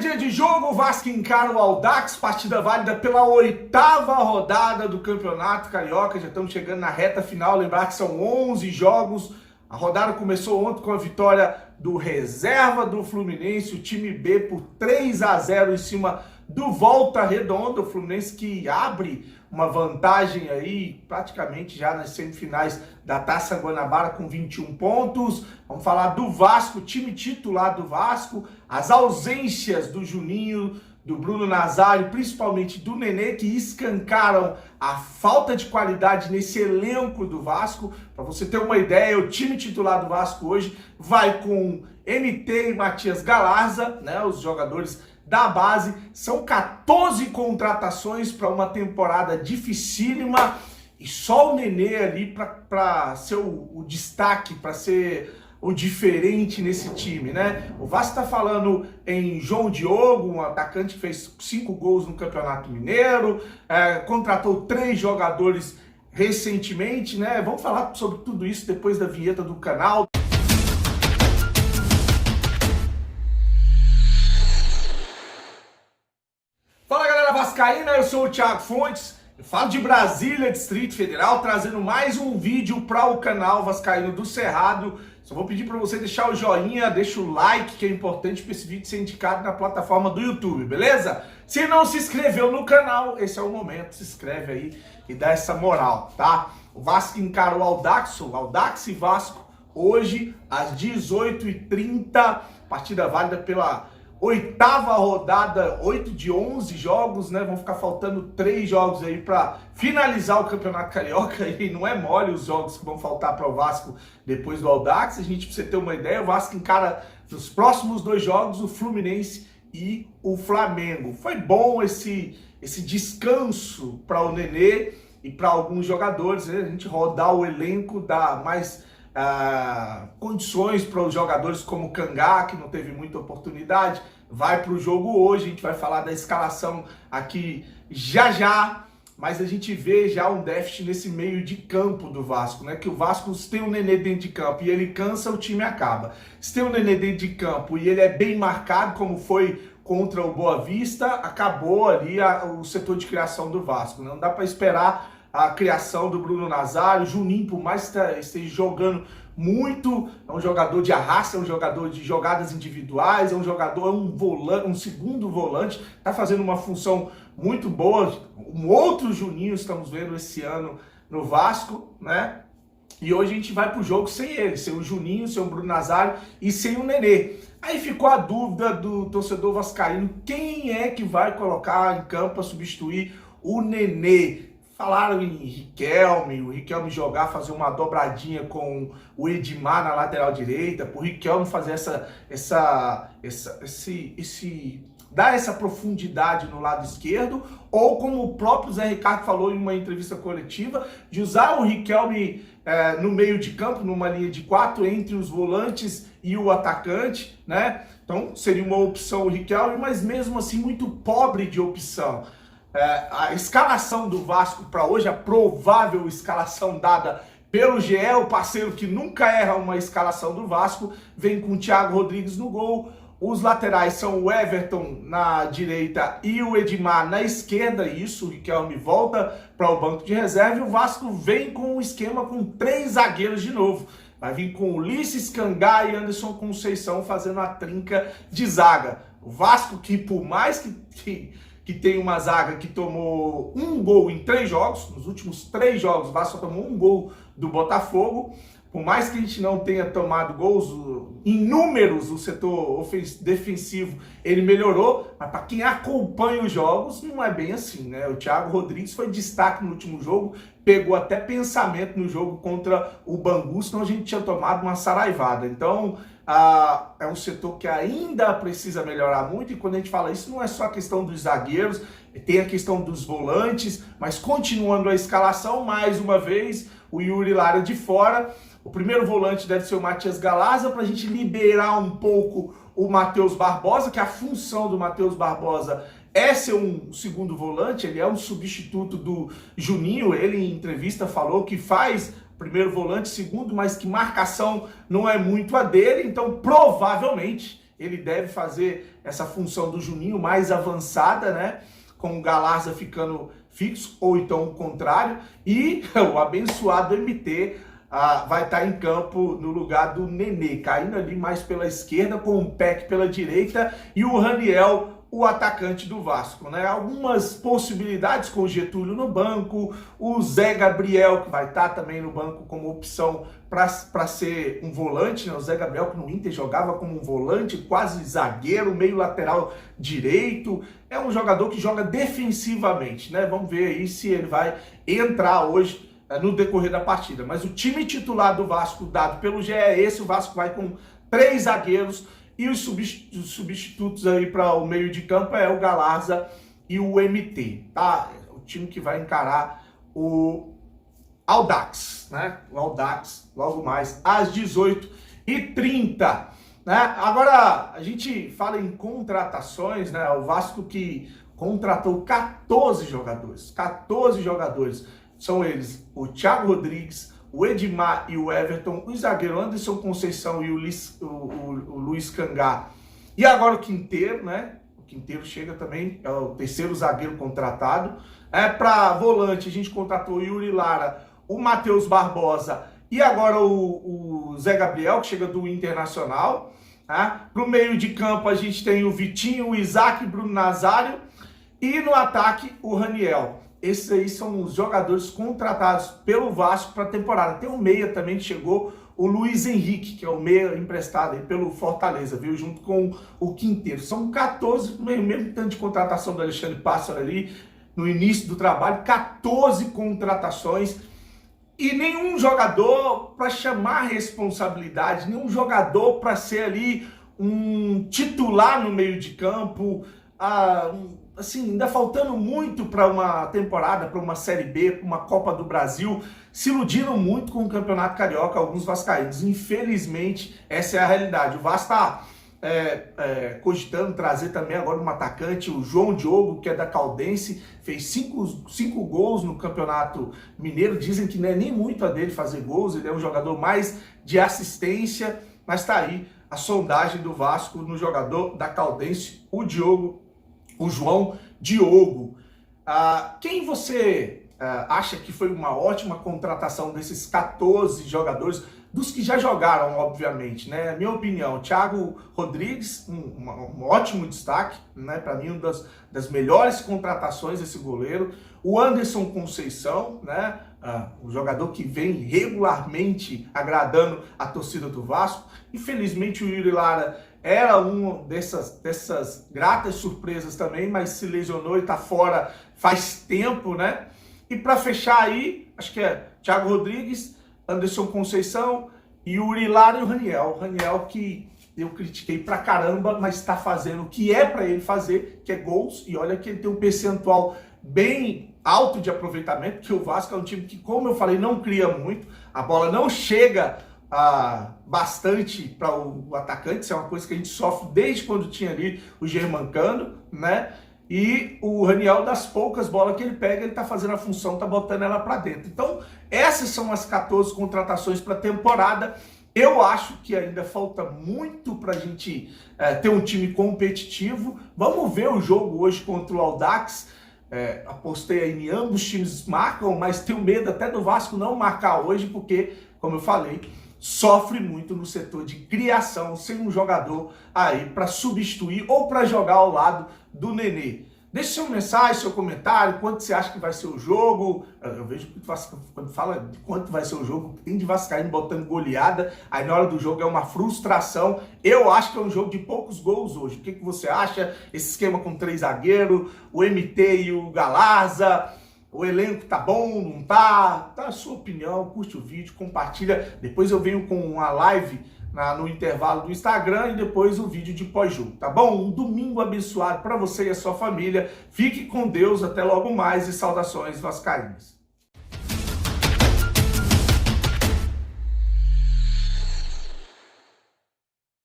dia de jogo, o Vasco encara o Audax, partida válida pela 8ª rodada do Campeonato Carioca. Já estamos chegando na reta final, lembrar que são 11 jogos. A rodada começou ontem com a vitória do reserva do Fluminense, o time B, por 3-0 em cima do Volta Redonda. O Fluminense que abre uma vantagem aí praticamente já nas semifinais da Taça Guanabara com 21 pontos. Vamos falar do Vasco, time titular do Vasco, as ausências do Juninho, do Bruno Nazário, principalmente do Nenê, que escancaram a falta de qualidade nesse elenco do Vasco. Para você ter uma ideia, o time titular do Vasco hoje vai com MT e Matias Galarza, né, os jogadores da base. São 14 contratações para uma temporada dificílima e só o Nenê ali para ser o destaque, para ser o diferente nesse time, né? O Vasco tá falando em João Diogo, um atacante que fez 5 gols no Campeonato Mineiro, contratou 3 jogadores recentemente, né? Vamos falar sobre tudo isso depois da vinheta do canal. Fala galera vascaína, eu sou o Thiago Fontes, eu falo de Brasília, Distrito Federal, trazendo mais um vídeo para o canal Vascaíno do Cerrado. Só vou pedir para você deixar o joinha, deixa o like, que é importante para esse vídeo ser indicado na plataforma do YouTube, beleza? Se não se inscreveu no canal, esse é o momento, se inscreve aí e dá essa moral, tá? O Vasco encara o Audax e Vasco, hoje às 18h30, partida válida pela 8ª rodada, 8 de 11 jogos, né? Vão ficar faltando 3 jogos aí para finalizar o Campeonato Carioca e não é mole os jogos que vão faltar para o Vasco depois do Audax. A gente, pra você ter uma ideia, o Vasco encara nos próximos 2 jogos o Fluminense e o Flamengo. Foi bom esse descanso para o Nenê e para alguns jogadores, né? A gente rodar o elenco, dar mais condições para os jogadores como o Kangá, que não teve muita oportunidade, vai para o jogo hoje. A gente vai falar da escalação aqui já, mas a gente vê já um déficit nesse meio de campo do Vasco, né? Que o Vasco, se tem o Nenê dentro de campo e ele cansa, o time acaba. Se tem o Nenê dentro de campo e ele é bem marcado, como foi contra o Boa Vista, acabou ali o setor de criação do Vasco. Não dá para esperar a criação do Bruno Nazário. Juninho, por mais que esteja jogando muito, é um jogador de arrasto, é um jogador de jogadas individuais, é um jogador, um volante, um segundo volante, tá fazendo uma função muito boa. Um outro Juninho estamos vendo esse ano no Vasco, né? E hoje a gente vai pro jogo sem ele, sem o Juninho, sem o Bruno Nazário e sem o Nenê. Aí ficou a dúvida do torcedor vascaíno, quem é que vai colocar em campo para substituir o Nenê? Falaram em Riquelme, o Riquelme jogar, fazer uma dobradinha com o Edmar na lateral direita, para o Riquelme fazer dar essa profundidade no lado esquerdo, ou como o próprio Zé Ricardo falou em uma entrevista coletiva, de usar o Riquelme no meio de campo, numa linha de 4, entre os volantes e o atacante, né? Então seria uma opção o Riquelme, mas mesmo assim muito pobre de opção. A escalação do Vasco para hoje, a provável escalação dada pelo GE, o parceiro que nunca erra uma escalação do Vasco, vem com o Thiago Rodrigues no gol. Os laterais são o Everton na direita e o Edmar na esquerda. Isso, o Riquelme volta para o banco de reserva e o Vasco vem com um esquema com 3 zagueiros de novo. Vai vir com Ulisses, Kangá e Anderson Conceição fazendo a trinca de zaga. O Vasco que, por mais que tem uma zaga que tomou 1 gol em 3 jogos, nos últimos 3 jogos o Vasco tomou 1 gol do Botafogo. Por mais que a gente não tenha tomado gols em números, o setor defensivo ele melhorou, mas para quem acompanha os jogos não é bem assim, né? O Thiago Rodrigues foi destaque no último jogo, pegou até pensamento no jogo contra o Bangu, senão a gente tinha tomado uma saraivada. Então é um setor que ainda precisa melhorar muito, e quando a gente fala isso não é só a questão dos zagueiros, tem a questão dos volantes, mas continuando a escalação, mais uma vez, o Yuri Lara de fora. O primeiro volante deve ser o Matias Galarza, para a gente liberar um pouco o Matheus Barbosa, que a função do Matheus Barbosa é ser um segundo volante, ele é um substituto do Juninho. Ele em entrevista falou que faz primeiro volante, segundo, mas que marcação não é muito a dele, então provavelmente ele deve fazer essa função do Juninho mais avançada, né? Com o Galarza ficando fixo, ou então o contrário, e o abençoado MT vai estar em campo no lugar do Nenê, caindo ali mais pela esquerda, com o Peck pela direita, e o Raniel, o atacante do Vasco, né? Algumas possibilidades com o Getúlio no banco, o Zé Gabriel, que vai estar também no banco como opção para ser um volante, né? O Zé Gabriel, que no Inter jogava como um volante, quase zagueiro, meio lateral direito, é um jogador que joga defensivamente, né? Vamos ver aí se ele vai entrar hoje no decorrer da partida. Mas o time titular do Vasco, dado pelo GE, é esse. O Vasco vai com 3 zagueiros, e os substitutos aí para o meio de campo é o Galarza e o MT, tá? O time que vai encarar o Audax, né? O Audax, logo mais, às 18h30, né? Agora, a gente fala em contratações, né? O Vasco que contratou 14 jogadores. 14 jogadores. São eles o Thiago Rodrigues, o Edmar e o Everton, o zagueiro Anderson Conceição e o Luiz Cangá. E agora o Quinteiro, né? O Quinteiro chega também, é o terceiro zagueiro contratado. Para volante, a gente contratou o Yuri Lara, o Matheus Barbosa e agora o Zé Gabriel, que chega do Internacional. Para o meio de campo, a gente tem o Vitinho, o Isaac e o Bruno Nazário. E no ataque, o Raniel. Esses aí são os jogadores contratados pelo Vasco para a temporada. Tem um meia também que chegou, o Luiz Henrique, que é o meia emprestado aí pelo Fortaleza, viu? Junto com o Quinteiro. São 14, mesmo tanto de contratação do Alexandre Pássaro ali no início do trabalho, 14 contratações. E nenhum jogador para chamar a responsabilidade, nenhum jogador para ser ali um titular no meio de campo, assim, ainda faltando muito para uma temporada, para uma Série B, para uma Copa do Brasil, se iludiram muito com o Campeonato Carioca, alguns vascaínos. Infelizmente, essa é a realidade. O Vasco está cogitando trazer também agora um atacante, o João Diogo, que é da Caldense, fez 5 gols no Campeonato Mineiro. Dizem que não é nem muito a dele fazer gols, ele é um jogador mais de assistência, mas está aí a sondagem do Vasco no jogador da Caldense, o João Diogo. Quem você acha que foi uma ótima contratação desses 14 jogadores, dos que já jogaram, obviamente, né? Minha opinião, Thiago Rodrigues, um ótimo destaque, né? Para mim, uma das melhores contratações desse goleiro. O Anderson Conceição, né? Um jogador que vem regularmente agradando a torcida do Vasco. Infelizmente, o Yuri Lara era uma dessas gratas surpresas também, mas se lesionou e está fora faz tempo, né? E para fechar aí, acho que é Thiago Rodrigues, Anderson Conceição, Yuri Lara e o Raniel. O Raniel que eu critiquei pra caramba, mas está fazendo o que é para ele fazer, que é gols. E olha que ele tem um percentual bem alto de aproveitamento, porque o Vasco é um time que, como eu falei, não cria muito. A bola não chega bastante para o atacante. Isso é uma coisa que a gente sofre desde quando tinha ali o Germancano, né? E o Raniel, das poucas bolas que ele pega, ele tá fazendo a função, tá botando ela para dentro. Então, essas são as 14 contratações para a temporada. Eu acho que ainda falta muito para a gente ter um time competitivo. Vamos ver o jogo hoje contra o Audax. Apostei aí em ambos os times marcam, mas tenho medo até do Vasco não marcar hoje, porque, como eu falei, sofre muito no setor de criação, sem um jogador aí para substituir ou para jogar ao lado do Nenê. Deixe sua mensagem, seu comentário, quanto você acha que vai ser o jogo. Eu vejo que quando fala de quanto vai ser o jogo, tem de vascaíno botando goleada, aí na hora do jogo é uma frustração. Eu acho que é um jogo de poucos gols hoje. O que você acha? Esse esquema com 3 zagueiros, o MT e o Galarza, o elenco tá bom, não tá? Tá a sua opinião, curte o vídeo, compartilha. Depois eu venho com uma live no intervalo do Instagram e depois o vídeo de pós-jogo, tá bom? Um domingo abençoado para você e a sua família. Fique com Deus, até logo mais e saudações vascaínas.